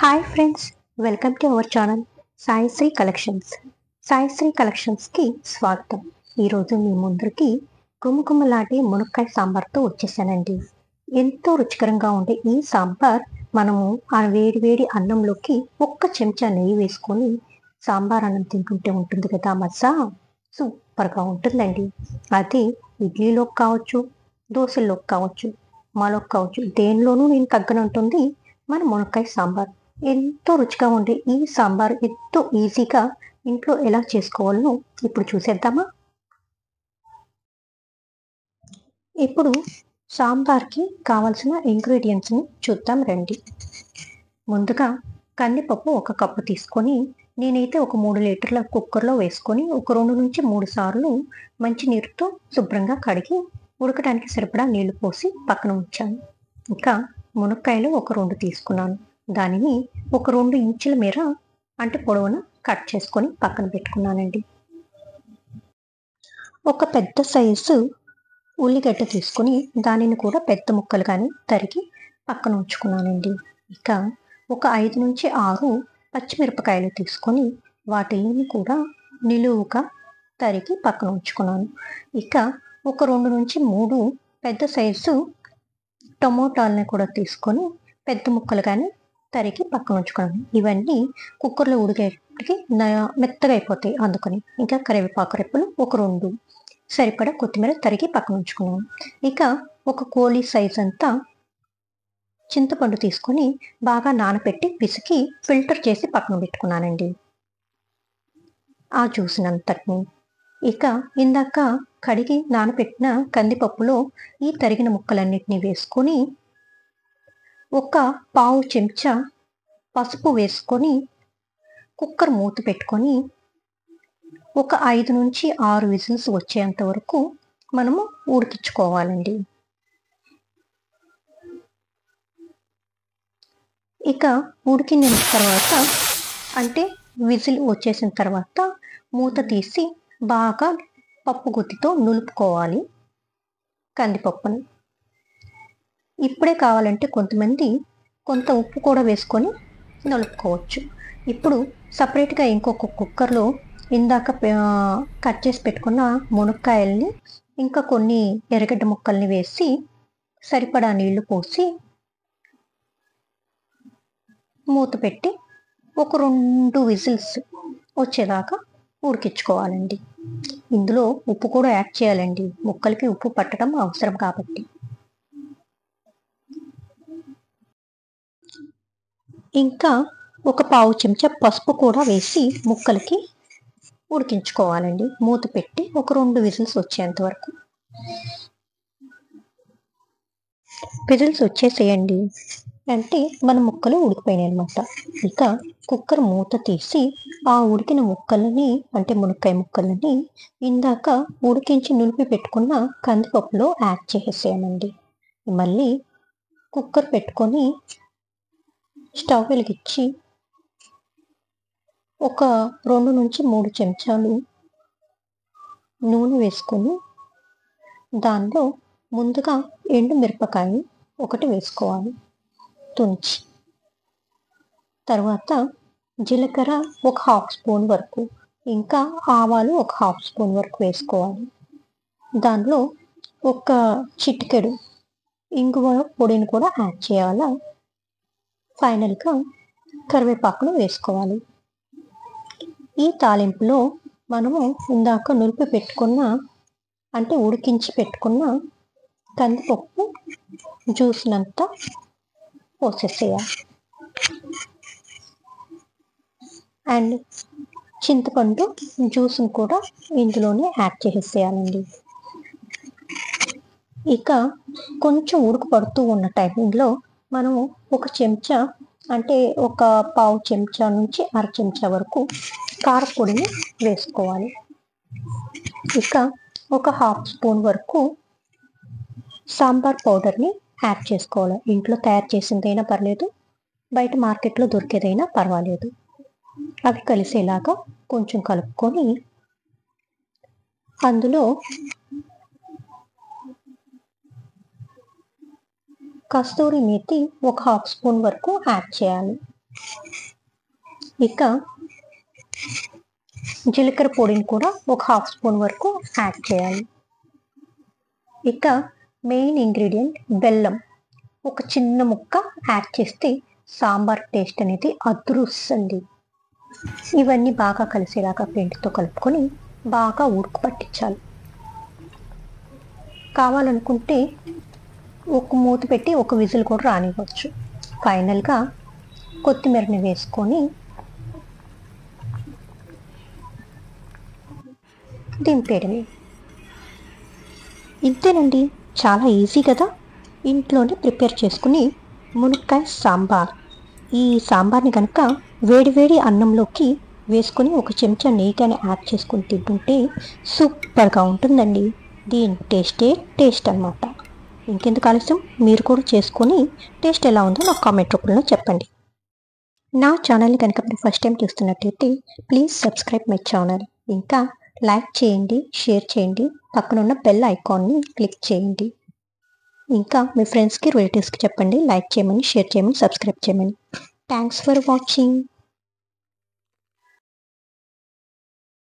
Hi friends, welcome to our channel Saisri collections. Saisri కలెక్షన్స్కి స్వాగతం. ఈరోజు మీ ముందరికి గుమగుమలాడే మునక్కాయ సాంబార్తో వచ్చేసానండి. ఎంతో రుచికరంగా ఉండే ఈ సాంబార్ మనము ఆ వేడి వేడి అన్నంలోకి ఒక్క చెంచా నెయ్యి వేసుకొని సాంబార్ అన్నం తింటుంటే ఉంటుంది కదా, మజా సూపర్గా ఉంటుందండి. అది ఇడ్లీలోకి కావచ్చు, దోశల్లోకి కావచ్చు, మాలోకి కావచ్చు, దేనిలోనూ నేను తగ్గనంటుంది మన మునక్కాయ సాంబార్. ఎంతో రుచిగా ఉండే ఈ సాంబార్ ఎంతో ఈజీగా ఇంట్లో ఎలా చేసుకోవాలో ఇప్పుడు చూసేద్దామా. ఇప్పుడు సాంబార్కి కావాల్సిన ఇంగ్రీడియంట్స్ని చూద్దాం రండి. ముందుగా కందిపప్పు 1 కప్పు తీసుకొని నేనైతే ఒక 3 లీటర్ల కుక్కర్లో వేసుకొని ఒక 2 నుంచి 3 సార్లు మంచి నీరుతో శుభ్రంగా కడిగి ఉడకడానికి సరిపడా నీళ్లు పోసి పక్కన ఉంచాను. ఇంకా మునక్కాయలు ఒక 2 తీసుకున్నాను. దానిని ఒక 2 ఇంచుల మేర అంటే పొడవున కట్ చేసుకొని పక్కన పెట్టుకున్నానండి. ఒక పెద్ద సైజు ఉల్లిగడ్డ తీసుకొని దానిని కూడా పెద్ద ముక్కలుగానే తరిగి పక్కన ఉంచుకున్నానండి. ఇక ఒక 5 నుంచి 6 పచ్చిమిరపకాయలు తీసుకొని వాటిని కూడా నిలువుగా తరిగి పక్కన ఉంచుకున్నాను. ఇక ఒక 2 నుంచి 3 పెద్ద సైజు టమోటాలని కూడా తీసుకొని పెద్ద ముక్కలుగానే తరిగి పక్కన ఉంచుకున్నాను. ఇవన్నీ కుక్కర్లో ఉడికేటికి మెత్తగా అయిపోతాయి, అందుకని. ఇంకా కరివేపాకు రెప్పలు ఒక 2, సరిపడా కొత్తిమీర తరిగి పక్కన ఉంచుకున్నాను. ఇక ఒక కోలి సైజ్ అంతా చింతపండు తీసుకొని బాగా నానబెట్టి పిసికి ఫిల్టర్ చేసి పక్కన పెట్టుకున్నానండి ఆ జ్యూస్నంతటిని. ఇక ఇందాక కడిగి నానబెట్టిన కందిపప్పులో ఈ తరిగిన ముక్కలన్నిటినీ వేసుకొని ఒక పావు చెంచా పసుపు వేసుకొని కుక్కర్ మూత పెట్టుకొని ఒక 5 నుంచి 6 విజిల్స్ వచ్చేంత వరకు మనము ఉడికించుకోవాలండి. ఇక ఉడికిన తర్వాత అంటే విజిల్ వచ్చేసిన తర్వాత మూత తీసి బాగా పప్పు గుత్తితో నులుపుకోవాలి కందిపప్పుని. ఇప్పుడే కావాలంటే కొంతమంది కొంత ఉప్పు కూడా వేసుకొని నలుపుకోవచ్చు. ఇప్పుడు సపరేట్గా ఇంకొక కుక్కర్లో ఇందాక కట్ చేసి పెట్టుకున్న మునక్కాయల్ని ఇంకా కొన్ని ఎర్రగడ్డ ముక్కల్ని వేసి సరిపడా నీళ్లు పోసి మూత పెట్టి ఒక 2 విజిల్స్ వచ్చేదాకా ఉడికించుకోవాలండి. ఇందులో ఉప్పు కూడా యాడ్ చేయాలండి, ముక్కలకి ఉప్పు పట్టడం అవసరం కాబట్టి. ఇంకా ఒక పావు చెంచా పసుపు కూడా వేసి ముక్కలకి ఉడికించుకోవాలండి. మూత పెట్టి ఒక 2 విజిల్స్ వచ్చేంత వరకు. విజిల్స్ వచ్చేసేయండి అంటే మన ముక్కలు ఉడికిపోయినాయి అనమాట. ఇక కుక్కర్ మూత తీసి ఆ ఉడికిన ముక్కలని అంటే మునక్కాయ ముక్కలని ఇందాక ఉడికించి నులిపి పెట్టుకున్న కందిపప్పులో యాడ్ చేసేసేయండి. మళ్ళీ కుక్కర్ పెట్టుకొని స్టవ్ వెలిగించి ఒక 2 నుంచి 3 చెంచాలు నూనె వేసుకొని దానిలో ముందుగా ఎండు మిరపకాయ ఒకటి వేసుకోవాలి తుంచి. తర్వాత జీలకర్ర ఒక 1/2 స్పూన్ వరకు, ఇంకా ఆవాలు ఒక 1/2 స్పూన్ వరకు వేసుకోవాలి. దానిలో ఒక చిటికెడు ఇంగువ పొడిని కూడా యాడ్ చేయాలా. ఫైనల్గా కరివేపాకును వేసుకోవాలి. ఈ తాలింపులో మనము ఇందాక నులిపి పెట్టుకున్న అంటే ఉడికించి పెట్టుకున్న కందిపప్పు జ్యూస్నంతా పోసేసేయాలి. అండ్ చింతపండు జ్యూస్ని కూడా ఇందులోనే యాడ్ చేసేయాలండి. ఇక కొంచెం ఉడుకు పడుతూ ఉన్న టైంలో మనము ఒక చెంచా అంటే ఒక పావు చెంచా నుంచి 1/2 చెంచా వరకు కారపొడిని వేసుకోవాలి. ఇక ఒక 1/2 స్పూన్ వరకు సాంబార్ పౌడర్ని యాడ్ చేసుకోవాలి. ఇంట్లో తయారు చేసిందైనా పర్లేదు, బయట మార్కెట్లో దొరికేదైనా పర్వాలేదు. అవి కలిసేలాగా కొంచెం కలుపుకొని అందులో కస్తూరి మేతి ఒక 1/2 స్పూన్ వరకు యాడ్ చేయాలి. ఇక జీలకర్ర పొడిని కూడా ఒక 1/2 స్పూన్ వరకు యాడ్ చేయాలి. ఇక మెయిన్ ఇంగ్రీడియంట్ బెల్లం ఒక చిన్న ముక్క యాడ్ చేస్తే సాంబార్ టేస్ట్ అనేది అదృష్టండి. ఇవన్నీ బాగా కలిసేలాగా పిండితో కలుపుకొని బాగా ఉడుకు పట్టించాలి. కావాలనుకుంటే ఒక మూత పెట్టి ఒక విజిల్ కూడా రానివ్వచ్చు. ఫైనల్గా కొత్తిమీరని వేసుకొని దింపేయడమే. ఇంతేనండి, చాలా ఈజీ కదా. ఇంట్లోనే ప్రిపేర్ చేసుకుని మునక్కాయ సాంబార్. ఈ సాంబార్ని కనుక వేడివేడి అన్నంలోకి వేసుకొని ఒక చెంచా నెయ్యిని యాడ్ చేసుకొని తింటుంటే సూపర్గా ఉంటుందండి. దీని టేస్ట్ అన్నమాట. ఇంకెందుకు ఆలస్యం, మీరు కూడా చేసుకొని టేస్ట్ ఎలా ఉందో నాకు కామెంట్ రూపంలో చెప్పండి. నా ఛానల్ని కనుక మీరు ఫస్ట్ టైం చూస్తున్నట్టయితే ప్లీజ్ సబ్స్క్రైబ్ మై ఛానల్. ఇంకా లైక్ చేయండి, షేర్ చేయండి, పక్కనున్న బెల్ ఐకాన్ని క్లిక్ చేయండి. ఇంకా మీ ఫ్రెండ్స్కి రిలేటివ్స్కి చెప్పండి లైక్ చేయమని, షేర్ చేయమని, సబ్స్క్రైబ్ చేయమని. Thanks for watching.